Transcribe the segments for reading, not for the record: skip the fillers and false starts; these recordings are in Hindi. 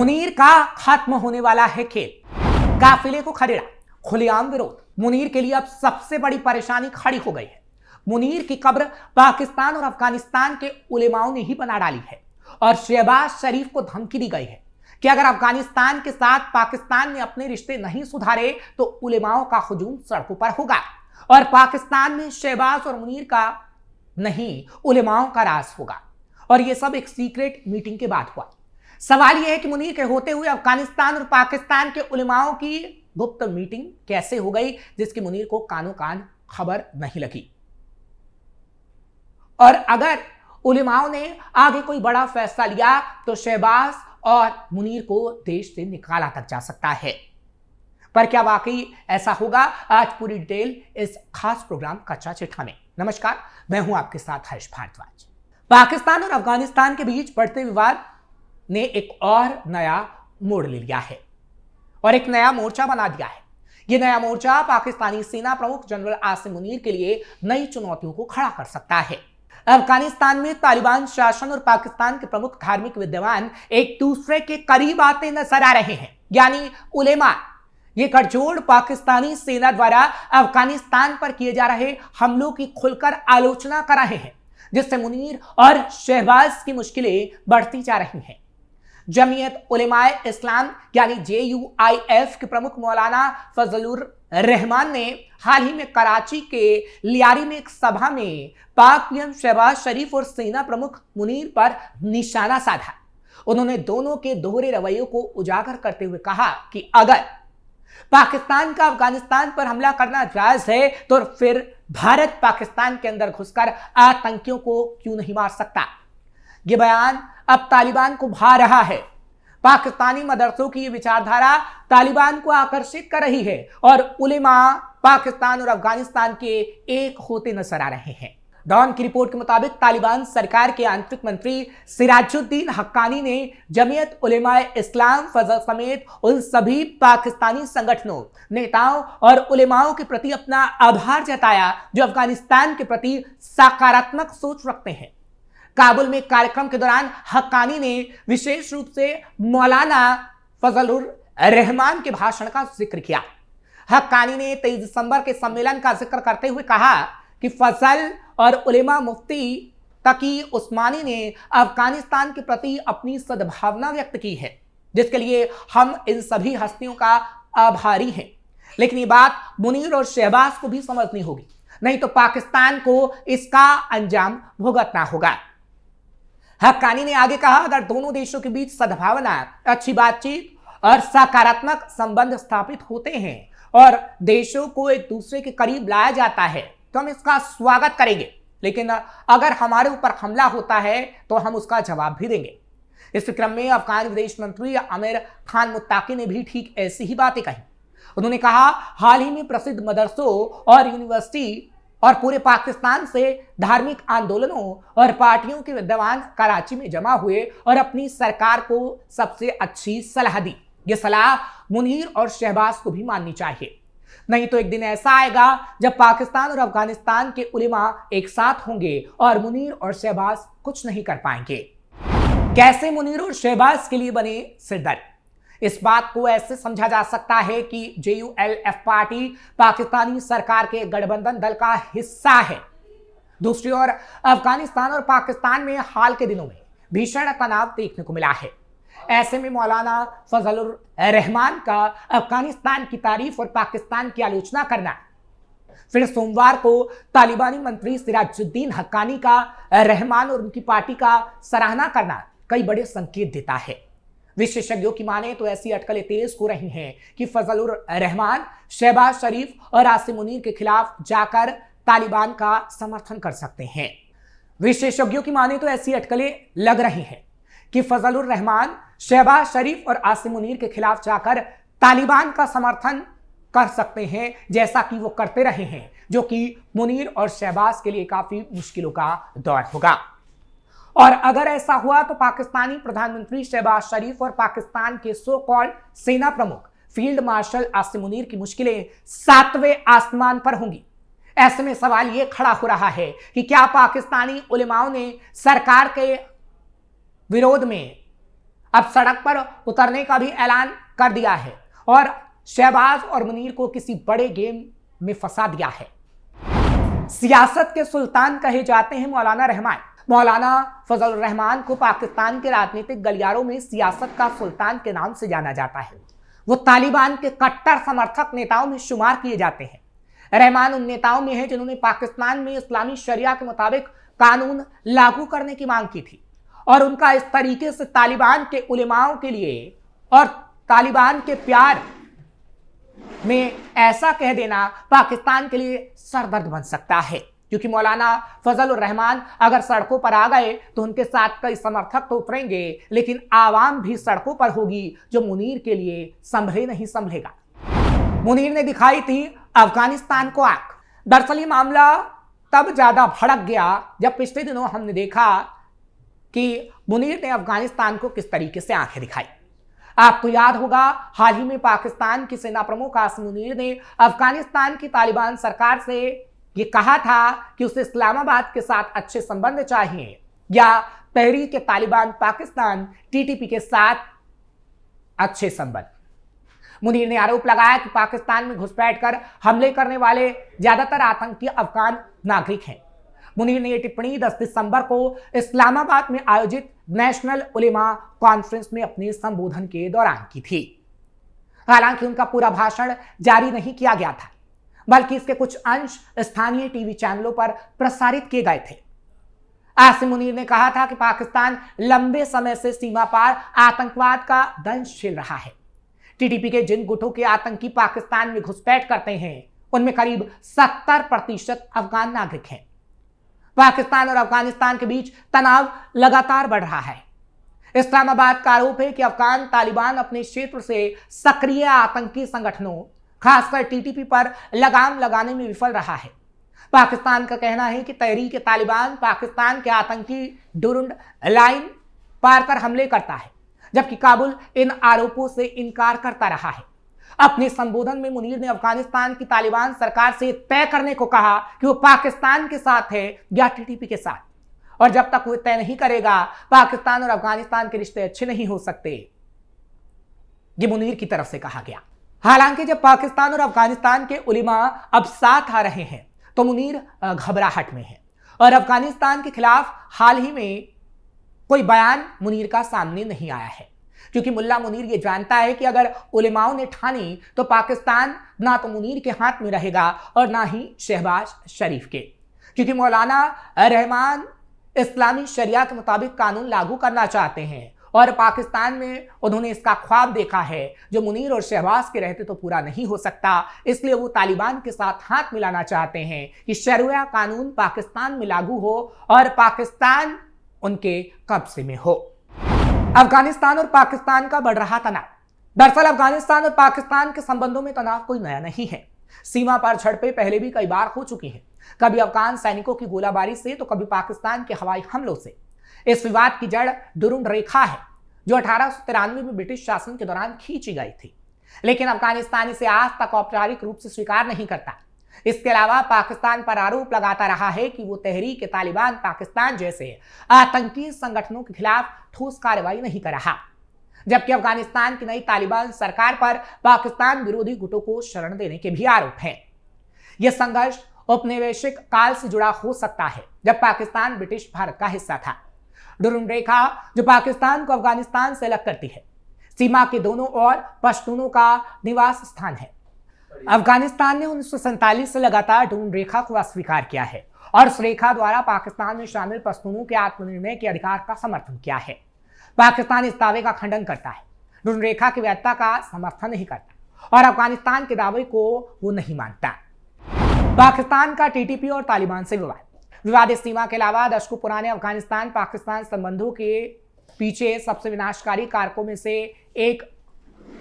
मुनीर का खत्म होने वाला है खेल। काफिले को खदेड़ा, खुलेआम विरोध। मुनीर के लिए अब सबसे बड़ी परेशानी खड़ी हो गई है। मुनीर की कब्र पाकिस्तान और अफगानिस्तान के उलेमाओं ने ही बना डाली है और शहबाज शरीफ को धमकी दी गई है कि अगर अफगानिस्तान के साथ पाकिस्तान ने अपने रिश्ते नहीं सुधारे तो उलेमाओं का हुजूम सड़कों पर होगा और पाकिस्तान में शहबाज और मुनीर का नहीं, उलेमाओं का राज होगा। और यह सब एक सीक्रेट मीटिंग के बाद हुआ। सवाल यह है कि मुनीर के होते हुए अफगानिस्तान और पाकिस्तान के उलेमाओं की गुप्त मीटिंग कैसे हो गई जिसकी मुनीर को कानों कान खबर नहीं लगी। और अगर उलेमाओं ने आगे कोई बड़ा फैसला लिया तो शहबाज और मुनीर को देश से निकाला तक जा सकता है। पर क्या वाकई ऐसा होगा? आज पूरी डिटेल इस खास प्रोग्राम कच्चा चिट्ठा में। नमस्कार, मैं हूं आपके साथ हर्ष भारद्वाज। पाकिस्तान और अफगानिस्तान के बीच बढ़ते विवाद ने एक और नया मोड़ ले लिया है और एक नया मोर्चा बना दिया है। यह नया मोर्चा पाकिस्तानी सेना प्रमुख जनरल आसिम मुनीर के लिए नई चुनौतियों को खड़ा कर सकता है। अफगानिस्तान में तालिबान शासन और पाकिस्तान के प्रमुख धार्मिक विद्वान एक दूसरे के करीब आते नजर आ रहे हैं, यानी उलेमा। ये गठजोड़ पाकिस्तानी सेना द्वारा अफगानिस्तान पर किए जा रहे हमलों की खुलकर आलोचना कर रहे हैं, जिससे मुनीर और शहबाज की मुश्किलें बढ़ती जा रही हैं। जमीयत उलेमाए इस्लाम यानी JUIF के प्रमुख मौलाना फजलुर रहमान ने हाल ही में कराची के लियारी में एक सभा में पाक पीएम शहबाज शरीफ और सेना प्रमुख मुनीर पर निशाना साधा। उन्होंने दोनों के दोहरे रवैयों को उजागर करते हुए कहा कि अगर पाकिस्तान का अफगानिस्तान पर हमला करना जायज है तो फिर भारत पाकिस्तान के अंदर घुसकर आतंकियों को क्यों नहीं मार सकता। यह बयान अब तालिबान को भा रहा है। पाकिस्तानी मदरसों की यह विचारधारा तालिबान को आकर्षित कर रही है और उलेमा पाकिस्तान और अफगानिस्तान के एक होते नजर आ रहे हैं। डॉन की रिपोर्ट के मुताबिक तालिबान सरकार के आंतरिक मंत्री सिराजुद्दीन हक्कानी ने जमीयत उलेमाए इस्लाम फजल समेत उन सभी पाकिस्तानी संगठनों, नेताओं और उलेमाओं के प्रति अपना आभार जताया जो अफगानिस्तान के प्रति सकारात्मक सोच रखते हैं। काबुल में कार्यक्रम के दौरान हक्कानी ने विशेष रूप से मौलाना फजलुर रहमान के भाषण का जिक्र किया। हक्कानी ने 23 दिसंबर के सम्मेलन का जिक्र करते हुए कहा कि फजल और उलेमा मुफ्ती तकी उस्मानी ने अफगानिस्तान के प्रति अपनी सद्भावना व्यक्त की है, जिसके लिए हम इन सभी हस्तियों का आभारी हैं। लेकिन ये बात मुनीर और शहबाज को भी समझनी होगी, नहीं तो पाकिस्तान को इसका अंजाम भुगतना होगा। हक्कानी ने आगे कहा, अगर दोनों देशों के बीच सद्भावना, अच्छी बातचीत और सकारात्मक संबंध स्थापित होते हैं और देशों को एक दूसरे के करीब लाया जाता है तो हम इसका स्वागत करेंगे, लेकिन अगर हमारे ऊपर हमला होता है तो हम उसका जवाब भी देंगे। इस क्रम में अफगान विदेश मंत्री आमिर खान मुत्ताकी ने भी ठीक ऐसी ही बातें कही। उन्होंने कहा, हाल ही में प्रसिद्ध मदरसों और यूनिवर्सिटी और पूरे पाकिस्तान से धार्मिक आंदोलनों और पार्टियों के विद्वान कराची में जमा हुए और अपनी सरकार को सबसे अच्छी सलाह दी। यह सलाह मुनीर और शहबाज को भी माननी चाहिए, नहीं तो एक दिन ऐसा आएगा जब पाकिस्तान और अफगानिस्तान के उलेमा एक साथ होंगे और मुनीर और शहबाज कुछ नहीं कर पाएंगे। कैसे मुनीर और शहबाज के लिए बने सिरदर्द? इस बात को ऐसे समझा जा सकता है कि JULF पार्टी पाकिस्तानी सरकार के गठबंधन दल का हिस्सा है। दूसरी ओर अफगानिस्तान और पाकिस्तान में हाल के दिनों में भीषण तनाव देखने को मिला है। ऐसे में मौलाना फजलुर रहमान का अफगानिस्तान की तारीफ और पाकिस्तान की आलोचना करना, फिर सोमवार को तालिबानी मंत्री सिराजुद्दीन हक्कानी का रहमान और उनकी पार्टी का सराहना करना कई बड़े संकेत देता है। विशेषज्ञों की माने तो ऐसी अटकलें तेज हो रही हैं कि फजलुर रहमान शहबाज शरीफ और आसिम मुनीर के खिलाफ जाकर तालिबान का समर्थन कर सकते हैं। विशेषज्ञों की माने तो ऐसी अटकलें लग रही हैं कि फजलुर रहमान शहबाज शरीफ और आसिम मुनीर के खिलाफ जाकर तालिबान का समर्थन कर सकते हैं, जैसा कि वो करते रहे हैं, जो कि मुनीर और शहबाज के लिए काफी मुश्किलों का दौर होगा। और अगर ऐसा हुआ तो पाकिस्तानी प्रधानमंत्री शहबाज शरीफ और पाकिस्तान के सो कॉल्ड सेना प्रमुख फील्ड मार्शल आसिम मुनीर की मुश्किलें 7वें आसमान पर होंगी। ऐसे में सवाल यह खड़ा हो रहा है कि क्या पाकिस्तानी उलेमाओं ने सरकार के विरोध में अब सड़क पर उतरने का भी ऐलान कर दिया है और शहबाज और मुनीर को किसी बड़े गेम में फंसा दिया है। सियासत के सुल्तान कहे जाते हैं मौलाना रहमान। मौलाना फजल रहमान को पाकिस्तान के राजनीतिक गलियारों में सियासत का सुल्तान के नाम से जाना जाता है। वो तालिबान के कट्टर समर्थक नेताओं में शुमार किए जाते हैं। रहमान उन नेताओं में है जिन्होंने पाकिस्तान में इस्लामी शरिया के मुताबिक कानून लागू करने की मांग की थी और उनका इस तरीके से तालिबान के उलेमाओं के लिए और तालिबान के प्यार में ऐसा कह देना पाकिस्तान के लिए सरदर्द बन सकता है, क्योंकि मौलाना फजल रहमान अगर सड़कों पर आ गए तो उनके साथ कई समर्थक तो उतरेंगे, लेकिन आवाम भी सड़कों पर होगी जो मुनीर के लिए संभले नहीं संभलेगा। मुनीर ने दिखाई थी अफगानिस्तान को आंख। दरअसल ये मामला तब ज्यादा भड़क गया जब पिछले दिनों हमने देखा कि मुनीर ने अफगानिस्तान को किस तरीके से आंखें दिखाई। आपको याद होगा, हाल ही में पाकिस्तान की सेना प्रमुख आसिम मुनीर ने अफगानिस्तान की तालिबान सरकार से ये कहा था कि उसे इस्लामाबाद के साथ अच्छे संबंध चाहिए या तहरीक तालिबान पाकिस्तान टीटीपी के साथ अच्छे संबंध। मुनीर ने आरोप लगाया कि पाकिस्तान में घुसपैठ कर हमले करने वाले ज्यादातर आतंकी अफगान नागरिक हैं। मुनीर ने यह टिप्पणी 10 दिसंबर को इस्लामाबाद में आयोजित नेशनल उलेमा कॉन्फ्रेंस में अपने संबोधन के दौरान की थी। हालांकि उनका पूरा भाषण जारी नहीं किया गया था, बल्कि इसके कुछ अंश स्थानीय टीवी चैनलों पर प्रसारित किए गए थे। आसिम मुनीर ने कहा था कि पाकिस्तान लंबे समय से सीमा पार आतंकवाद का दंश झेल रहा है। टीटीपी के जिन गुटों के आतंकी पाकिस्तान में घुसपैठ करते हैं उनमें करीब 70% अफगान नागरिक हैं। पाकिस्तान और अफगानिस्तान के बीच तनाव लगातार बढ़ रहा है। इस्लामाबाद का आरोप है कि अफगान तालिबान अपने क्षेत्र से सक्रिय आतंकी संगठनों खासकर टीटीपी पर लगाम लगाने में विफल रहा है। पाकिस्तान का कहना है कि तहरीक तालिबान पाकिस्तान के आतंकी डुरुंड लाइन पार कर हमले करता है, जबकि काबुल इन आरोपों से इनकार करता रहा है। अपने संबोधन में मुनीर ने अफगानिस्तान की तालिबान सरकार से तय करने को कहा कि वो पाकिस्तान के साथ है या टीटीपी के साथ, और जब तक वो तय नहीं करेगा पाकिस्तान और अफगानिस्तान के रिश्ते अच्छे नहीं हो सकते। ये मुनीर की तरफ से कहा गया। हालांकि जब पाकिस्तान और अफगानिस्तान के उलेमा अब साथ आ रहे हैं तो मुनीर घबराहट में है और अफगानिस्तान के खिलाफ हाल ही में कोई बयान मुनीर का सामने नहीं आया है, क्योंकि मुल्ला मुनीर ये जानता है कि अगर उलेमाओं ने ठानी तो पाकिस्तान ना तो मुनीर के हाथ में रहेगा और ना ही शहबाज शरीफ के, क्योंकि मौलाना रहमान इस्लामी शरिया के मुताबिक कानून लागू करना चाहते हैं और पाकिस्तान में उन्होंने इसका ख्वाब देखा है जो मुनीर और शहबाज के रहते तो पूरा नहीं हो सकता। इसलिए वो तालिबान के साथ हाथ मिलाना चाहते हैं कि शरिया कानून पाकिस्तान में लागू हो और पाकिस्तान उनके कब्जे में हो। अफगानिस्तान और पाकिस्तान का बढ़ रहा तनाव। दरअसल अफगानिस्तान और पाकिस्तान के संबंधों में तनाव कोई नया नहीं है। सीमा पर झड़पें पहले भी कई बार हो चुकी हैं, कभी अफगान सैनिकों की गोलाबारी से तो कभी पाकिस्तान के हवाई हमलों से। इस विवाद की जड़ डुरुंड रेखा है जो 1893 में ब्रिटिश शासन के दौरान खींची गई थी, लेकिन अफगानिस्तान इसे आज तक औपचारिक रूप से स्वीकार नहीं करता। इसके अलावा पाकिस्तान पर आरोप लगाता रहा है कि वो तहरीक तालिबान पाकिस्तान जैसे आतंकी संगठनों के खिलाफ ठोस कार्रवाई नहीं कर रहा, जबकि अफगानिस्तान की नई तालिबान सरकार पर पाकिस्तान विरोधी गुटों को शरण देने के भी आरोप हैं। यह संघर्ष औपनिवेशिक काल से जुड़ा हो सकता है, जब पाकिस्तान ब्रिटिश भारत का हिस्सा था। डुरुंड रेखा जो पाकिस्तान को अफगानिस्तान से अलग करती है, सीमा के दोनों ओर पश्तूनों का निवास स्थान है। अफगानिस्तान ने 1947 से लगातार डुरुंड रेखा को अस्वीकार किया है और उस रेखा द्वारा पाकिस्तान में शामिल पश्तूनों के आत्मनिर्णय के अधिकार का समर्थन किया है। पाकिस्तान इस दावे का खंडन करता है, डुरुंड रेखा की वैधता का समर्थन नहीं करता और अफगानिस्तान के दावे को वो नहीं मानता। पाकिस्तान का टीटीपी और तालिबान से विवादित सीमा के अलावा दशकों पुराने अफगानिस्तान पाकिस्तान संबंधों के पीछे सबसे विनाशकारी कारकों में से एक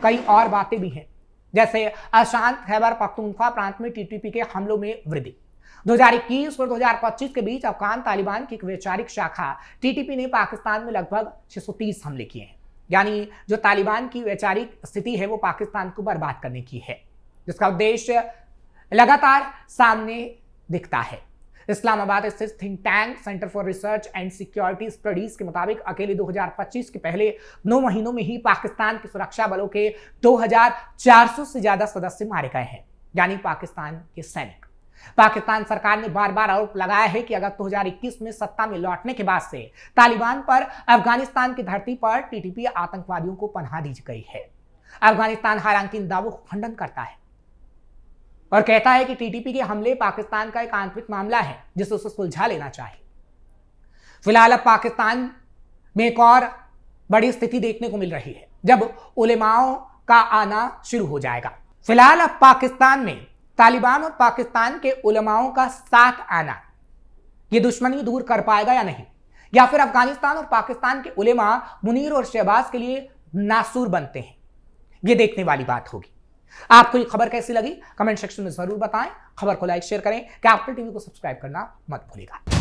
कई और बातें भी हैं, जैसे अशांत खैबर पख्तूनख्वा प्रांत में टीटीपी के हमलों में वृद्धि। 2021 और 2025 के बीच अफगान तालिबान की एक वैचारिक शाखा टीटीपी ने पाकिस्तान में लगभग 630 हमले किए हैं। यानी जो तालिबान की वैचारिक स्थिति है वो पाकिस्तान को बर्बाद करने की है, जिसका उद्देश्य लगातार सामने दिखता है। इस्लामाबाद स्थित think tank centre for research and security studies के मुताबिक अकेले 2025 के पहले 9 महीनों में ही पाकिस्तान के सुरक्षा बलों के 2400 से ज्यादा सदस्य मारे गए हैं, यानी पाकिस्तान के सैनिक। पाकिस्तान सरकार ने बार बार आरोप लगाया है कि अगस्त 2021 में सत्ता में लौटने के बाद से तालिबान पर अफगानिस्तान की धरती पर टीटीपी आतंकवादियों को पनाह दी गई है। अफगानिस्तान हालांकि इन दावों को खंडन करता है और कहता है कि टीटीपी के हमले पाकिस्तान का एक आंतरिक मामला है जिसे उसे सुलझा लेना चाहिए। फिलहाल अब पाकिस्तान में एक और बड़ी स्थिति देखने को मिल रही है जब उलेमाओं का आना शुरू हो जाएगा। फिलहाल अब पाकिस्तान में तालिबान और पाकिस्तान के उलेमाओं का साथ आना ये दुश्मनी दूर कर पाएगा या नहीं, या फिर अफगानिस्तान और पाकिस्तान के उलेमा मुनीर और शहबाज के लिए नासूर बनते हैं, ये देखने वाली बात होगी। आपको ये खबर कैसी लगी कमेंट सेक्शन में जरूर बताएं। खबर को लाइक शेयर करें, कैपिटल टीवी को सब्सक्राइब करना मत भूलिएगा।